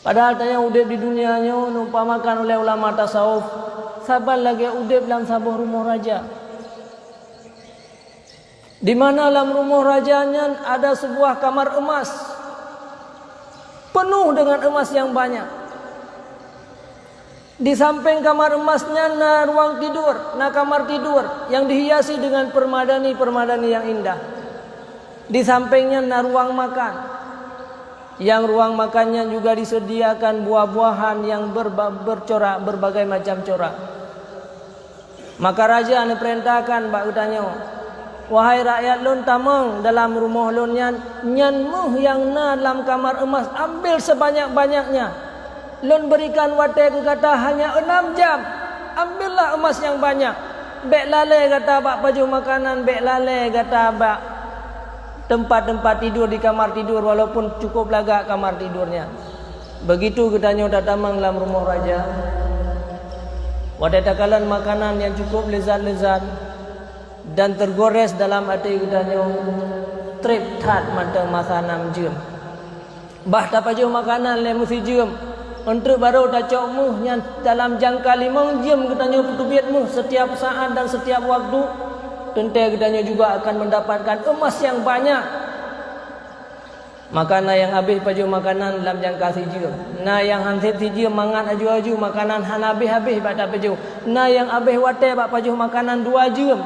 Padahal tanya udip di dunianya umpamakan oleh ulama tasawuf, saban lagi udip dalam sabuh rumah raja. Di mana dalam rumah rajanya ada sebuah kamar emas, penuh dengan emas yang banyak. Di samping kamar emasnya na ruang tidur, na kamar tidur yang dihiasi dengan permadani-permadani yang indah. Di sampingnya na ruang makan, yang ruang makannya juga disediakan buah-buahan yang bercorak, berbagai macam corak. Maka raja ane perintahkan bak utanya, wahai rakyat lun tamang dalam rumah lun nyan muh yang na dalam kamar emas ambil sebanyak-banyaknya. Lun berikan watek kata hanya 6 jam. Ambillah emas yang banyak. Bek lale kata bak baju makanan, bek lale kata bak tempat-tempat tidur di kamar tidur walaupun cukup lagak kamar tidurnya. Begitu katanya tatamang dalam rumah raja. Wadah takalan makanan yang cukup lezat-lezat dan tergores dalam hati katanya trip tat matang makanan jam. Bah tapaju makanan le mesti jam. Untuk baru dah cokmu yang dalam jangka 5 jam katanya petubiatmu setiap saat dan setiap waktu. Tentu katanya juga akan mendapatkan emas yang banyak. Makanan yang habis paju makanan dalam jangka 1 jam. Nah yang hansip 1 jam mangat aju-aju makanan han habis-habis bak tak paju. Nah yang habis wate bak paju makanan 2 jam.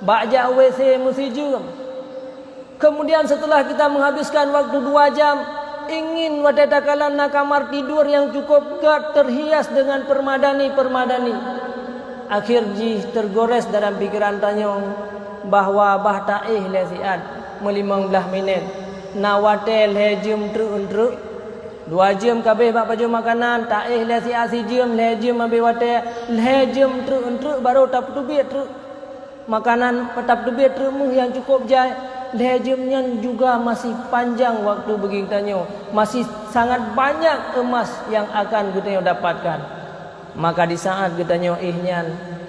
Bak jak WC mesti jam. Kemudian setelah kita menghabiskan waktu 2 jam, ingin wadadakalan na kamar tidur yang cukup terhias dengan permadani-permadani. Akhir ji tergores dalam pikiran tanya bahwa bah taih le siat melimang belah minit. Na watel he jam truk 2 jam kabeh bak baju makanan taih le siat si jam le jam abe watel le jam truk baru tap tubit truk makanan petap tubit truk yang cukup jai. Lejemnya juga masih panjang waktu begitanya, masih sangat banyak emas yang akan kita dapatkan. Maka di saat kita ihnya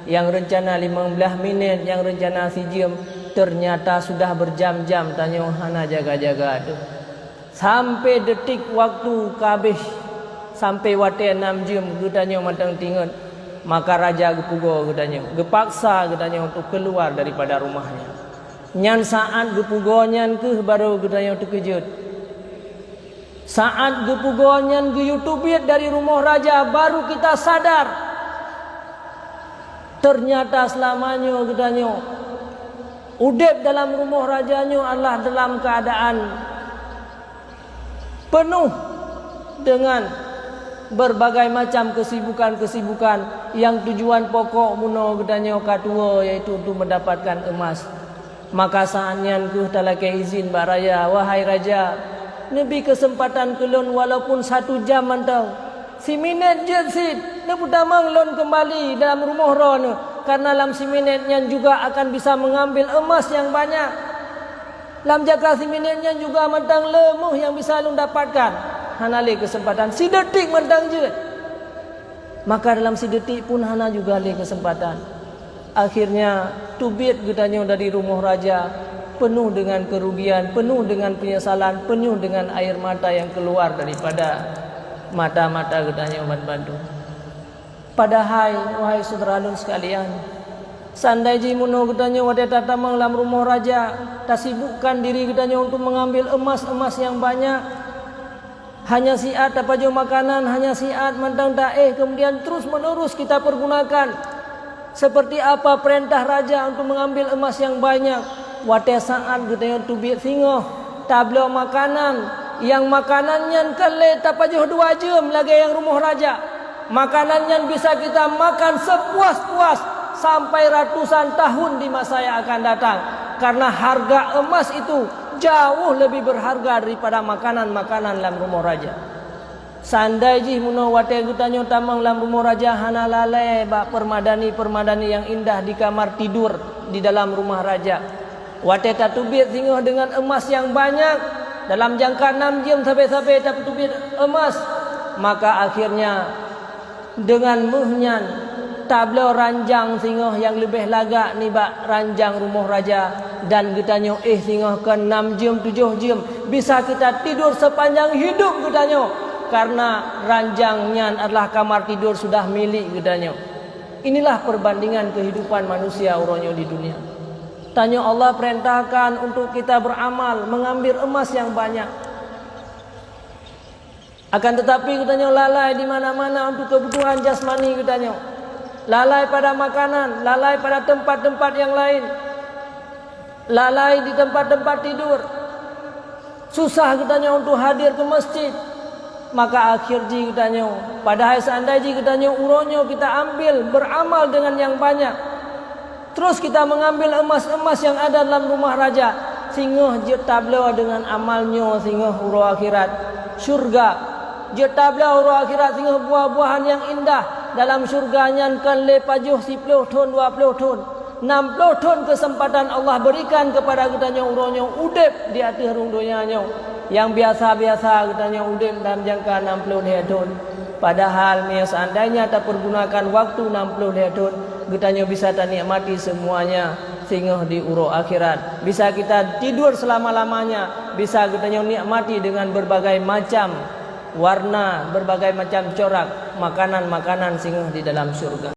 yang rencana 15 minit, yang rencana 1 jam, ternyata sudah berjam-jam tanya hana jaga-jaga tu. Sampai detik waktu habis, sampai wate 6 jam katanya matang tingat. Maka raja gepugo katanya, gepaksa katanya untuk keluar daripada rumahnya. Nyan saat gepugonyan ke baru gedanya terkejut. Saat gepugonyan ke YouTube dari rumah raja baru kita sadar. Ternyata selamanya gedanya udip dalam rumah rajanya adalah dalam keadaan penuh dengan berbagai macam kesibukan-kesibukan yang tujuan pokok muno gedanya katua yaitu untuk mendapatkan emas. Maka saatnya ku talake izin bak raya, wahai raja, nebi kesempatan kelon walaupun 1 jam mantau. Si minit je sid, nebu tamang lon kembali dalam rumah ron karena dalam si minitnya juga akan bisa mengambil emas yang banyak. Dalam jangka si minitnya juga mantang lemuh yang bisa lon dapatkan. Hanale kesempatan si detik mantang je. Maka dalam si detik pun hana juga le kesempatan. Akhirnya tubit getanya dari rumah raja penuh dengan kerugian, penuh dengan penyesalan, penuh dengan air mata yang keluar daripada mata-mata getanya umat Bandung. Padahal wahai saudara-saudara sekalian, sandai muno getanya wadata tamang dalam rumah raja, tak sibukkan diri getanya untuk mengambil emas-emas yang banyak. Hanya siat apa jo makanan, hanya siat mantang taeh, kemudian terus menerus kita pergunakan. Seperti apa perintah raja untuk mengambil emas yang banyak. Wate saat kita tubit singoh tablo makanan yang makanannya kale tapajuh 2 jam lagi yang rumah raja. Makanannya bisa kita makan sepuas-puas sampai ratusan tahun di masa yang akan datang. Karena harga emas itu jauh lebih berharga daripada makanan-makanan dalam rumah raja. Sandai ji muno wate gutanyo tamang dalam rumah raja hana lalai bak permadani-permadani yang indah di kamar tidur di dalam rumah raja. Wate tatubit singoh dengan emas yang banyak dalam jangka 6 jam sampai tatubit emas. Maka akhirnya dengan muhnyan tablo ranjang singoh yang lebih lagak ni bak ranjang rumah raja dan gutanyo singoh ke 6 jam 7 jam bisa kita tidur sepanjang hidup gutanyo. karena ranjangnya adalah kamar tidur sudah milik gedanya. Inilah perbandingan kehidupan manusia uronyo di dunia. Tanya Allah perintahkan untuk kita beramal, mengambil emas yang banyak. Akan tetapi katanya lalai di mana-mana untuk kebutuhan jasmani katanya. Lalai pada makanan, lalai pada tempat-tempat yang lain. Lalai di tempat-tempat tidur. Susah katanya untuk hadir ke masjid. Maka akhir ji katanya, padahal seandainya ji katanya uronyo kita ambil beramal dengan yang banyak. Terus kita mengambil emas-emas yang ada dalam rumah raja, sehingga jetablah dengan amalnya sehingga uro akhirat surga. Jetablah uro akhirat sehingga buah-buahan yang indah dalam surganya kan lepajuh 10 ton 20 ton 60 ton kesempatan Allah berikan kepada katanya uronyo udep di atas rung donyanya. Yang biasa-biasa katanya udep dalam jangka 60 ton. Padahal seandainya tak pergunakan waktu 60 ton, katanya bisa tak nikmati semuanya sehingga di uro akhirat. Bisa kita tidur selama-lamanya, bisa katanya nikmati dengan berbagai macam warna, berbagai macam corak makanan-makanan sehingga di dalam surga.